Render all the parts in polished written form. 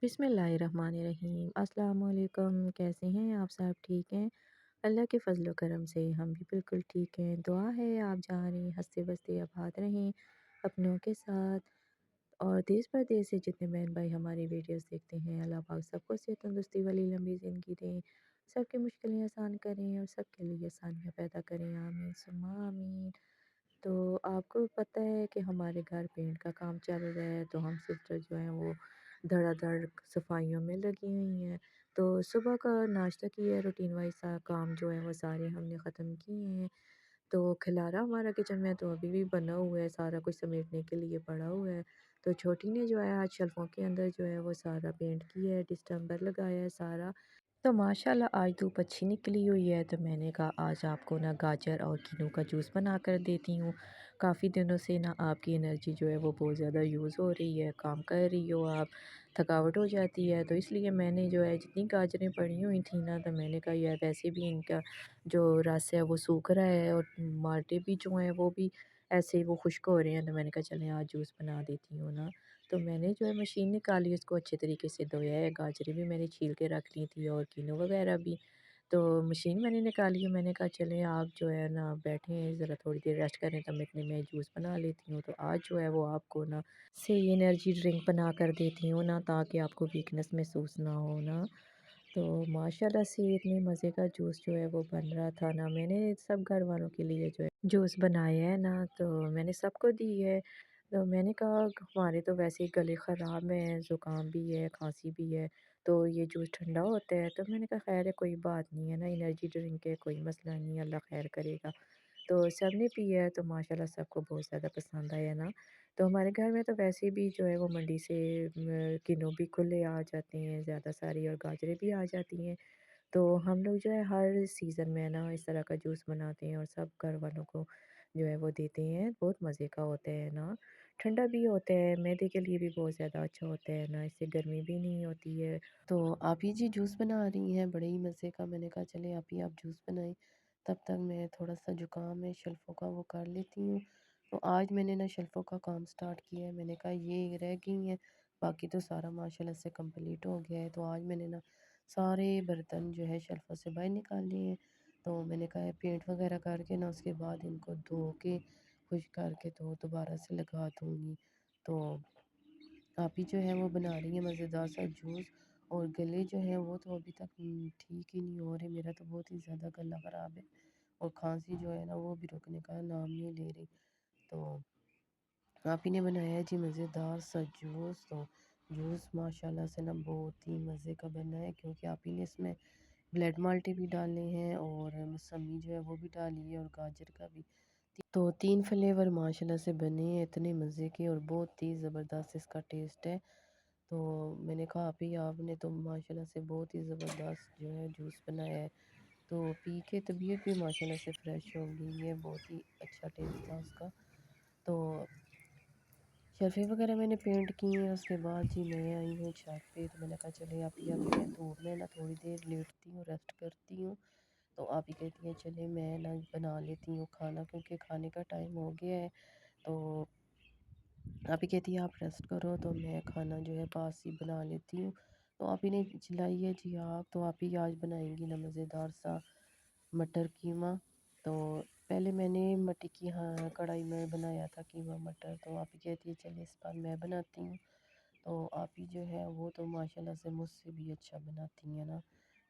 बिस्मिल्लाहिर्रहमानिर्रहीम। अस्सलाम वालेकुम। कैसे हैं आप सब? ठीक हैं? अल्लाह के फ़ज़ल व करम से हम भी बिल्कुल ठीक हैं। दुआ है आप जहाँ रहें हँसते-बसते आबाद रहें अपनों के साथ। और देश परदेश से जितने बहन भाई हमारी वीडियोस देखते हैं, अल्लाह पाक सबको सेहत तंदुरुस्ती वाली लंबी ज़िंदगी दें, सबकी मुश्किलें आसान करें और सबके लिए आसानियाँ पैदा करें। आमीन सुम्मा आमीन। तो आपको पता है कि हमारे घर पेंट का काम चल रहा है, तो हम सिस्टर जो हैं वो धड़ाधड़ सफाइयों में लगी हुई हैं। तो सुबह का नाश्ता किया है, रूटीन वाइज सा काम जो है वो सारे हमने ख़त्म किए हैं। तो खिलारा हमारा किचन में तो अभी भी बना हुआ है, सारा कुछ समेटने के लिए पड़ा हुआ है। तो छोटी ने जो है आज शेल्फ़ों के अंदर जो है वो सारा पेंट किया है, डिस्टेम्बर लगाया है सारा। तो माशाल्लाह आज धूप अच्छी निकली हुई है, तो मैंने कहा आज आपको ना गाजर और कीनू का जूस बना कर देती हूँ। काफ़ी दिनों से ना आपकी एनर्जी जो है वो बहुत ज़्यादा यूज़ हो रही है, काम कर रही हो आप, थकावट हो जाती है, तो इसलिए मैंने जो है जितनी गाजरें पड़ी हुई थी ना, तो मैंने कहा यार वैसे भी इनका जो रस है वो सूख रहा है और माल्टे भी जो हैं वो भी ऐसे ही वो खुश्क हो रहे हैं, तो मैंने कहा चलें आज जूस बना देती हूँ ना। तो मैंने जो है मशीन निकाली, उसको अच्छे तरीके से धोया है, गाजरें भी मैंने छील के रख ली थी और किनो वगैरह भी। तो मशीन मैंने निकाली है, मैंने कहा चलें आप जो है ना बैठें ज़रा थोड़ी देर रेस्ट करें, तब इतने में जूस बना लेती हूँ। तो आज जो है वो आपको ना से एनर्जी ड्रिंक बना कर देती हूँ ना, ताकि आपको वीकनेस महसूस ना हो ना। तो माशाल्लाह से इतने मज़े का जूस जो है वो बन रहा था ना, मैंने सब घर वालों के लिए जो है जूस बनाया है ना, तो मैंने सबको दी है। तो मैंने कहा हमारे तो वैसे ही गले ख़राब हैं, ज़ुकाम भी है, खांसी भी है, तो ये जूस ठंडा होता है। तो मैंने कहा खैर है कोई बात नहीं है ना, एनर्जी ड्रिंक है, कोई मसला नहीं है, अल्लाह खैर करेगा। तो सबने पिया है, तो माशाल्लाह सबको बहुत ज़्यादा पसंद आया ना। तो हमारे घर में तो वैसे भी जो है वो मंडी से किलो भी खुले आ जाते हैं ज़्यादा सारी, और गाजरें भी आ जाती हैं। तो हम लोग जो है हर सीज़न में ना इस तरह का जूस बनाते हैं और सब घर वालों को जो है वो देते हैं। बहुत मज़े का होता है ना, ठंडा भी होता है, मैदे के लिए भी बहुत ज़्यादा अच्छा होता है ना, इससे गर्मी भी नहीं होती है। तो आप ही जी जूस बना रही हैं बड़े ही मज़े का, मैंने कहा चले आप जूस बनाएं, तब तक मैं थोड़ा सा जुकाम है शेल्फ़ों का वो कर लेती हूँ। तो आज मैंने ना शेल्फ़ों का काम स्टार्ट किया है, मैंने कहा ये रह गई हैं, बाकी तो सारा माशाल्लाह से कंप्लीट हो गया है। तो आज मैंने ना सारे बर्तन जो है शेल्फ़ों से बाहर निकाल लिए हैं। तो मैंने कहा है पेंट वगैरह करके ना उसके बाद इनको धो के खुश करके तो दोबारा से लगा दूँगी। तो आप ही जो है वो बना रही हैं मज़ेदार सा जूस, और गले जो है वो तो अभी तक ठीक ही नहीं हो रहे, मेरा तो बहुत ही ज़्यादा गला ख़राब है और खांसी जो है ना वो भी रुकने का नाम नहीं ले रही। तो आप ही ने बनाया है जी मज़ेदार सा जूस। तो जूस माशाल्लाह से ना बहुत ही मज़े का बना है, क्योंकि आप ही ने इसमें ब्लेड माल्टे भी डाले हैं और मौसमी जो है वो भी डाली है और गाजर का भी। तो 3 फ्लेवर माशाल्लाह से बने हैं इतने मज़े के, और बहुत ही ज़बरदस्त इसका टेस्ट है। तो मैंने कहा आप ही आपने तो माशाल्लाह से बहुत ही ज़बरदस्त जो है जूस बनाया है। तो पी के तबीयत भी माशाल्लाह से फ़्रेश हो गई है, बहुत ही अच्छा टेस्ट था उसका। तो शेल्फ़ें वगैरह मैंने पेंट की हैं, उसके बाद जी मैं आई हूँ छत पे, तो मैंने कहा चले आप ही अभी मैं धूप में ना थोड़ी देर लेटती हूँ, रेस्ट करती हूँ। तो आप ही कहती हैं चले मैं ना बना लेती हूँ खाना, क्योंकि खाने का टाइम हो गया है। तो आप ही कहती है आप रेस्ट करो, तो मैं खाना जो है पास ही बना लेती हूँ। तो आप ही ने जलाई है जी आग, तो आप ही आज बनाएंगी ना मज़ेदार सा मटर कीमा। तो पहले मैंने मटर की हाँ कढ़ाई में बनाया था कीमा मटर, तो आप ही कहती है चलिए इस बार मैं बनाती हूँ। तो आप ही जो है वो तो माशाल्लाह से मुझसे भी अच्छा बनाती हैं ना।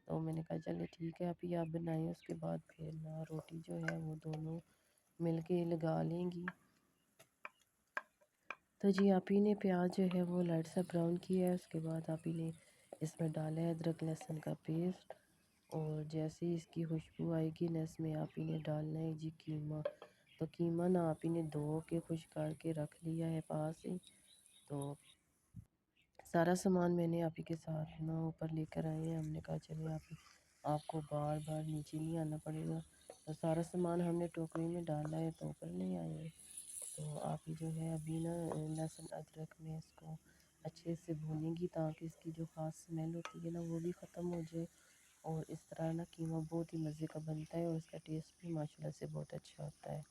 तो मैंने कहा चलिए ठीक है आप ही आप बनाएं, उसके बाद फिर ना रोटी जो है वो दोनों मिल के लगा लेंगी। तो जी आप ही ने प्याज जो है वो लाइट सा ब्राउन किया है, उसके बाद आप ही ने इसमें डाला है अदरक लहसुन का पेस्ट, और जैसे ही इसकी खुशबू आएगी ना इसमें आप ही ने डालना है जी कीमा। तो कीमा ना आप ही ने धो के खुश करके रख लिया है पास ही। तो सारा सामान मैंने आप ही के साथ ना ऊपर लेकर आए हैं, हमने कहा चलिए आपको बार बार नीचे नहीं आना पड़ेगा। तो सारा सामान हमने टोकरी में डाला है, तो ऊपर नहीं आए हैं। तो आप ही जो है अभी ना लहसुन अदरक में इसको अच्छे से भूनेंगी, ताकि इसकी जो ख़ास स्मेल होती है ना वो भी ख़त्म हो जाए। और इस तरह ना कीमा बहुत ही मज़े का बनता है और इसका टेस्ट भी माशाल्लाह से बहुत अच्छा होता है।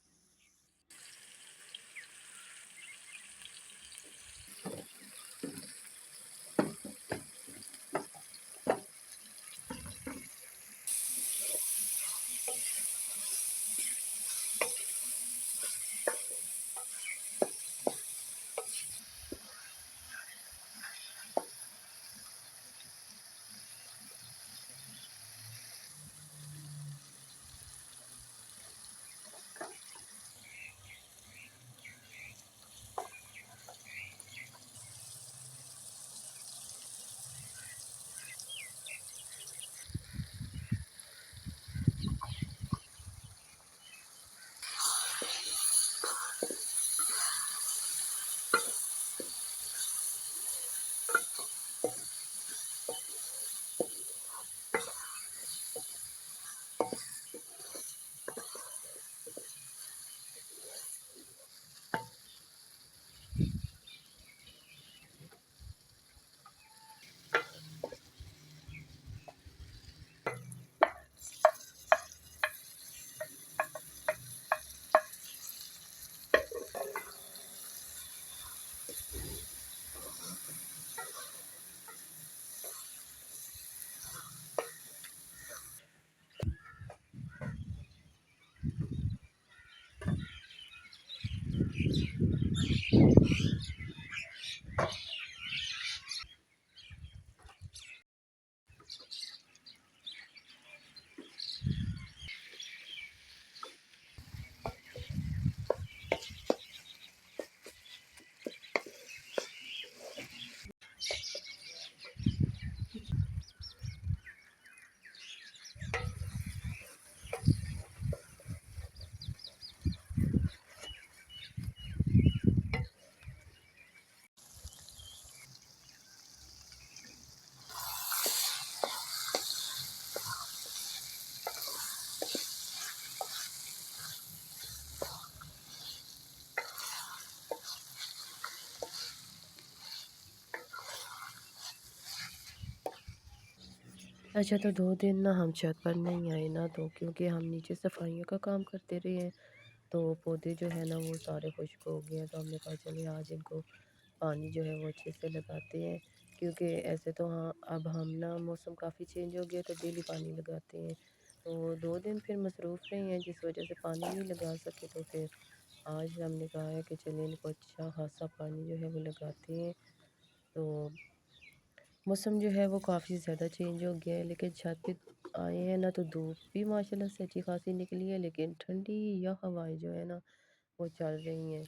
اچھا تو 2 دن نا ہم چھت پر نہیں آئے نا، تو کیونکہ ہم نیچے صفائیوں کا کام کرتے رہے ہیں، تو پودے جو ہے نا وہ سارے خشک ہو گئے ہیں، تو ہم نے کہا چلیے آج ان کو پانی جو ہے وہ اچھے سے لگاتے ہیں، کیونکہ ایسے تو ہاں اب ہم نا موسم کافی چینج ہو گیا تو ڈیلی پانی لگاتے ہیں، تو 2 دن پھر مصروف رہے ہیں جس وجہ سے پانی نہیں لگا سکے، تو پھر آج ہم نے کہا ہے کہ چلیے ان کو اچھا خاصا پانی جو ہے وہ لگاتے ہیں۔ تو موسم جو ہے وہ کافی زیادہ چینج ہو گیا ہے، لیکن چھت پہ آئے ہیں نا تو دھوپ بھی ماشاء اللہ سے اچھی خاصی نکلی ہے، لیکن ٹھنڈی یا ہوائیں جو ہے نا وہ چل رہی ہیں۔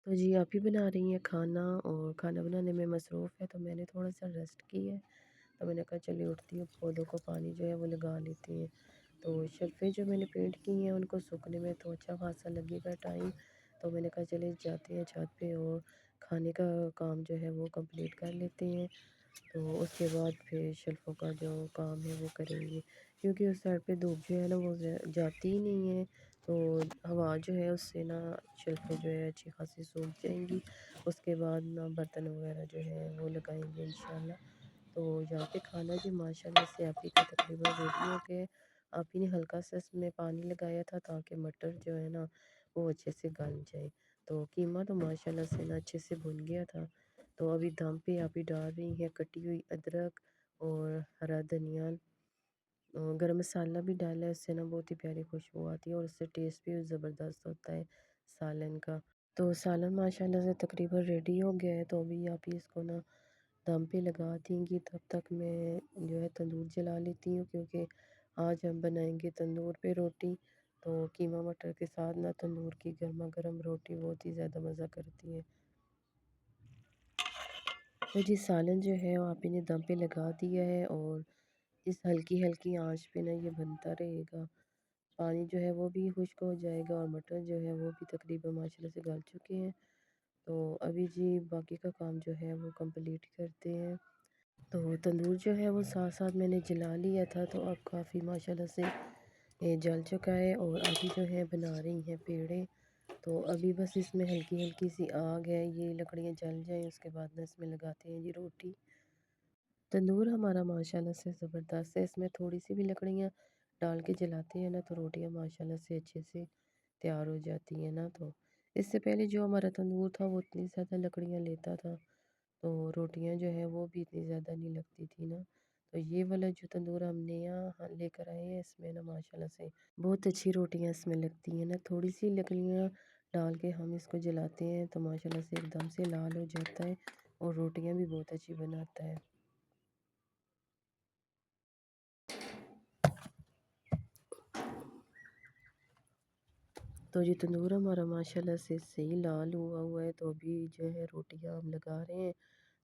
تو جی آپ ہی بنا رہی ہیں کھانا، اور کھانا بنانے میں مصروف ہے تو میں نے تھوڑا سا ریسٹ کی ہے، تو میں نے کہا چلیے اٹھتی ہوں پودوں کو پانی جو ہے وہ لگا لیتی ہیں۔ تو شلفیں جو میں نے پینٹ کی ہیں ان کو سوکھنے میں تو اچھا خاصا لگے گا ٹائم، تو میں نے کہا چلے جاتے ہیں چھت پہ اور کھانے کا کام جو ہے وہ کمپلیٹ کر لیتے ہیں، تو اس کے بعد پھر شلفوں کا جو کام ہے وہ کریں گے، کیونکہ اس سائڈ پہ دھوپ جو ہے نا وہ جاتی ہی نہیں ہے، تو ہوا جو ہے اس سے نا شلفیں جو ہے اچھی خاصی سوکھ جائیں گی، اس کے بعد نا برتن وغیرہ جو ہے وہ لگائیں گے انشاءاللہ۔ تو یہاں پہ کھانا بھی ماشاءاللہ سے آپ ہی کا تقریباً ریڈی ہو گیا ہے، آپ ہی نے ہلکا سا اس میں پانی لگایا تھا تاکہ مٹر جو ہے نا وہ اچھے سے گل جائے، تو قیمہ تو ماشاءاللہ سے نا اچھے سے بھن گیا تھا، تو ابھی دم پہ آپ ہی ڈال رہی ہیں کٹی ہوئی ادرک اور ہرا دھنیا، گرم مسالہ بھی ڈالا ہے، اس سے نا بہت ہی پیاری خوشبو آتی ہے اور اس سے ٹیسٹ بھی زبردست ہوتا ہے سالن کا۔ تو سالن ماشاءاللہ سے تقریباً ریڈی ہو گیا ہے، تو ابھی آپ ہی اس کو نا دم پہ لگا دیں گی، تب تک میں جو ہے تندور جلا لیتی ہوں، کیونکہ آج ہم بنائیں گے تندور پہ روٹی، تو قیمہ مٹر کے ساتھ نا تندور کی گرما گرم روٹی بہت ہی زیادہ مزہ کرتی ہے۔ تو جی سالن جو ہے وہ آپ ہی نے دم پہ لگا دیا ہے، اور اس ہلکی ہلکی آنچ پہ نا یہ بنتا رہے گا، پانی جو ہے وہ بھی خشک ہو جائے گا اور مٹر جو ہے وہ بھی تقریباً ماشاءاللہ سے گل چکے ہیں، تو ابھی جی باقی کا کام جو ہے وہ کمپلیٹ کرتے ہیں۔ تو تندور جو ہے وہ ساتھ ساتھ میں نے جلا لیا تھا، تو اب کافی ماشاءاللہ سے یہ جل چکا ہے، اور ابھی جو ہے بنا رہی ہیں پیڑے، تو ابھی بس اس میں ہلکی ہلکی سی آگ ہے، یہ لکڑیاں جل جائیں اس کے بعد نا اس میں لگاتے ہیں جی روٹی۔ تندور ہمارا ماشاءاللہ سے زبردست ہے، اس میں تھوڑی سی بھی لکڑیاں ڈال کے جلاتے ہیں نا تو روٹیاں ماشاءاللہ سے اچھے سے تیار ہو جاتی ہیں نا، تو اس سے پہلے جو ہمارا تندور تھا وہ اتنی زیادہ لکڑیاں لیتا تھا، تو روٹیاں جو ہے وہ بھی اتنی زیادہ نہیں لگتی تھی نا، تو یہ والا جو تندور ہم نے یہاں لے کر آئے ہیں اس میں نا ماشاءاللہ سے بہت اچھی روٹیاں اس میں لگتی ہیں نا، تھوڑی سی لکڑیاں ڈال کے ہم اس کو جلاتے ہیں تو ماشاءاللہ سے ایک دم سے لال ہو جاتا ہے، اور روٹیاں بھی بہت اچھی بناتا ہے۔ تو یہ تندور ہمارا ماشاءاللہ سے صحیح لال ہوا ہوا ہے، تو ابھی جو ہے روٹیاں ہم لگا رہے ہیں،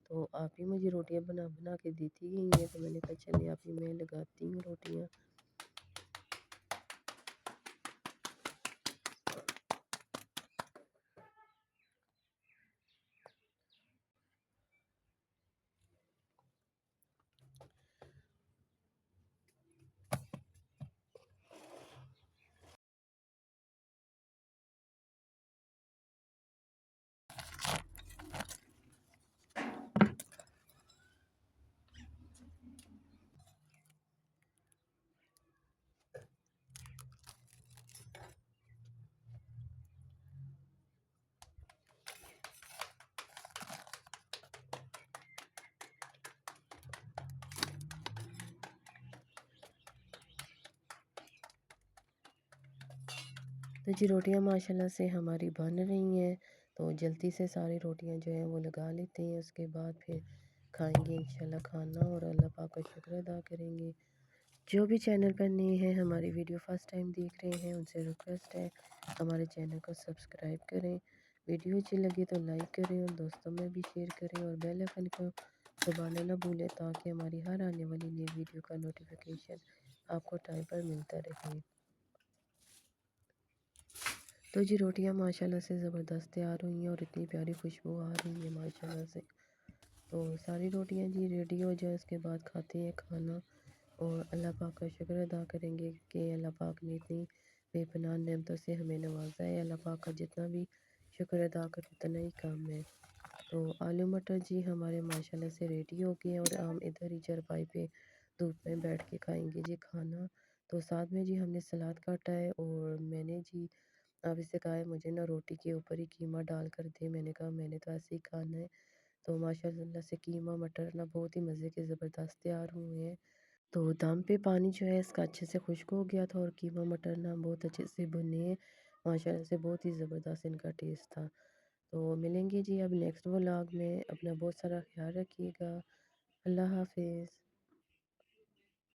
تو آپ ہی مجھے روٹیاں بنا بنا کے دیتی ہی ہیں، تو میں نے کہا چلے آپ ہی میں لگاتی ہوں روٹیاں۔ تو جی روٹیاں ماشاءاللہ سے ہماری بن رہی ہیں، تو جلدی سے ساری روٹیاں جو ہیں وہ لگا لیتے ہیں، اس کے بعد پھر کھائیں گے انشاءاللہ کھانا، اور اللہ پاک کا شکر ادا کریں گے۔ جو بھی چینل پر نئے ہیں ہماری ویڈیو فرسٹ ٹائم دیکھ رہے ہیں ان سے ریکویسٹ ہے ہمارے چینل کو سبسکرائب کریں، ویڈیو اچھی لگے تو لائک کریں اور دوستوں میں بھی شیئر کریں، اور بیل آئیکن کو دبانا نہ بھولیں تاکہ ہماری ہر آنے والی نئی ویڈیو کا نوٹیفیکیشن آپ کو ٹائم پر ملتا رہے۔ تو جی روٹیاں ماشاءاللہ سے زبردست تیار ہوئی ہیں اور اتنی پیاری خوشبو آ رہی ہے ماشاءاللہ سے، تو ساری روٹیاں جی ریڈی ہو جائیں اس کے بعد کھاتے ہیں کھانا، اور اللہ پاک کا شکر ادا کریں گے کہ اللہ پاک نے اتنی بے پناہ نعمتوں سے ہمیں نوازا ہے۔ اللہ پاک کا جتنا بھی شکر ادا کرو اتنا ہی کم ہے۔ تو آلو مٹر جی ہمارے ماشاءاللہ سے ریڈی ہو گئے ہیں، اور ہم ادھر ہی چارپائی پہ دھوپ میں بیٹھ کے کھائیں گے جی کھانا۔ تو ساتھ میں جی ہم نے سلاد کاٹا ہے، اور میں نے جی اب اسے کہا ہے مجھے نا روٹی کے اوپر ہی قیمہ ڈال کر دے، میں نے کہا میں نے تو ایسے ہی کھانا ہے۔ تو ماشاء اللہ سے قیمہ مٹر نا بہت ہی مزے کے زبردست تیار ہوئے ہیں۔ تو دم پہ پانی جو ہے اس کا اچھے سے خشک ہو گیا تھا، اور قیمہ مٹر نا بہت اچھے سے بنے ہیں، ماشاء اللہ سے بہت ہی زبردست ان کا ٹیسٹ تھا۔ تو ملیں گے جی اب نیکسٹ ولاگ میں، اپنا بہت سارا خیال رکھیے گا۔ اللہ حافظ۔